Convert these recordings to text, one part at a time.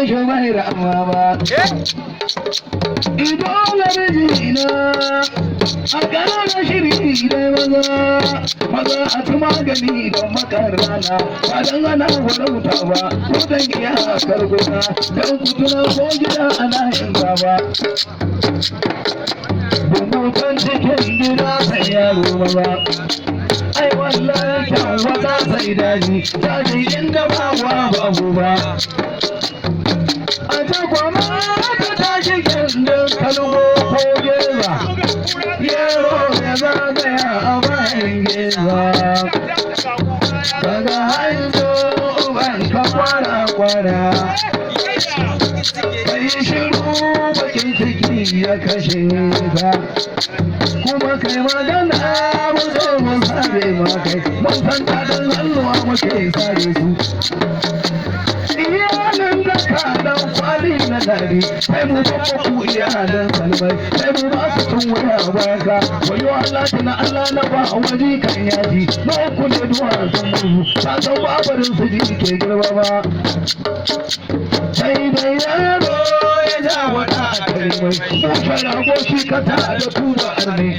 shi bai rama ba. Idolar jina a ƙananan shiri da maza a ci magani don makar rana ba don ana warauta ba ko don iya karguna don kutuna ko gida ana yin gaba. Bumutan cikin gida sai yaro maza. Ai wallahi kyan wata sai daji daji inda ba wa babu ba. A takwama ta tashi gindin kalmo ko geza yaro ya zagaya a bayan geza. Daga hanzo ban ka kwara kai shiru bakin ciki ya kashe ka kuma kai magana mun zo mun sare ma kai mun san daɗin hannuwa muke sare su. Iyalin da ka dan kwali na dari sai mu babba ku iyalin salmai sai mu ba su tun wuya baka wayo Allah tuna Allah na ba waje kan yaji na uku ne duwa sun mu ta san babarin su ji ke girma ba. Sai da yaro ya ja wada a kalmai mu rago shi ka ta da tura arne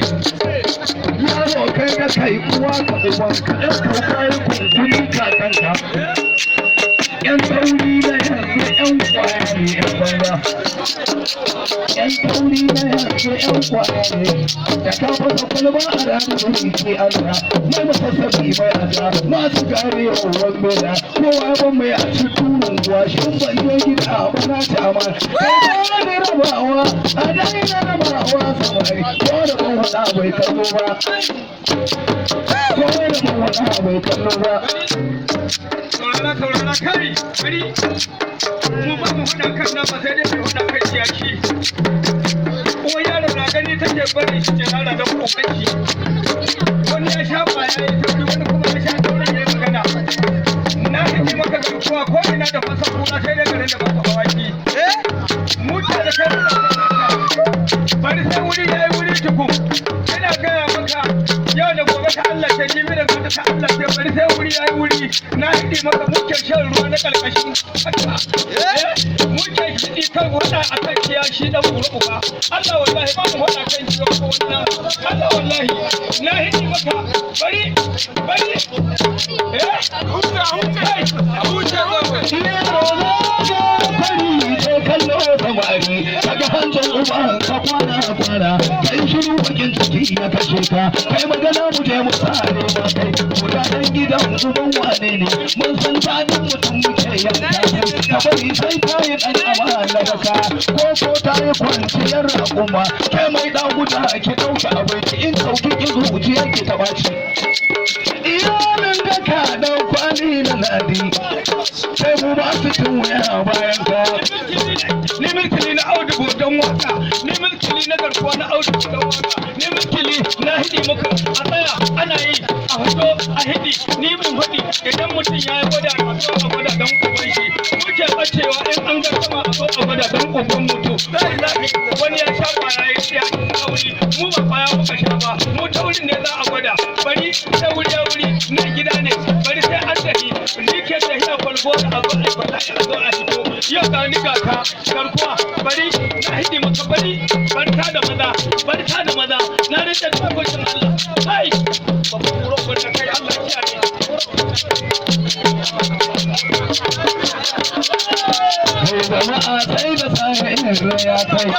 yaro kai da kai uwa ka uban ka ɗan ka kai kuntuni kakanka. Yan tauri na yanzu yan kwaya ne yan banza. Yan tauri na yanzu yan kwaya ne da ka fasa kwalba a ranar wuri ke Allah mai masassabi mai asa masu gare ruwan mela kowa ban mai a cikin unguwa shin ban je gida a bana ta ma kai da rabawa a dai na rabawa samari ko da ban wada bai kallo ba ko da ban wada bai kallo ba. Saurara kai bari mu ba mu hada kan na ba sai dai mu hada kai yaki ko yaro na gani take bari shi ke lara da kokanci wani ya sha baya ya tafi wani kuma ya sha taurin ya magana na kike maka garkuwa ko ina da fasa kula sai dai garin da babu hawaki mu ta da kai bari sai wuri yayi wuri tukun ina gaya maka yau da gobe ta Allah ce jibi da gobe ta Allah ce bari sai wuri yayi wuri na hidi maka muke shan ruwa na kalkashin muke hidi kan wada akan kiyashi dan uba Allah wallahi ba mu wada kan jiyo ko wannan Allah wallahi na hidi maka bari huta kallo samari kaga hanzon uban ka kwana kai shiru bakin ciki ya kashe ka kai magana mu je mu sare ba kai mutanen gidan uban wane ne mun san tsanin mutum muke yanka ka bari sai kayi dan amana da ka ko ta yi kwanciyar raƙuma kai mai dan guda ki dauka abinci in sauki ki zuciya ki ta baci iyalin da ka dan kwani na nadi sai mu ba su tun waya bayan ka ni mulkili na audu godon waka ni mulkili na garkuwa na audu godon waka ni mulkili na hidi muka a tsaya ana yi a hoto a hidi ni mun hudi idan mutum ya yi gwada a zo a gwada don uban shi muke bacewa in an ga sama a zo a gwada don uban mutu wani ya sha kwaya ya sha tauri mu ba kwaya muka sha ba mu taurin ne za a gwada bari ta wuri ya wuri na gida ne bari sai an tafi ni ke tafiya kwalbo da a zo a gwada a zo a fito yau ga ni ga ka garkuwa bari na hidi maka barka da maza na rike da kwashin Allah kai babu kuro da kai Allah kiyaye jama'a sai da sai ya kai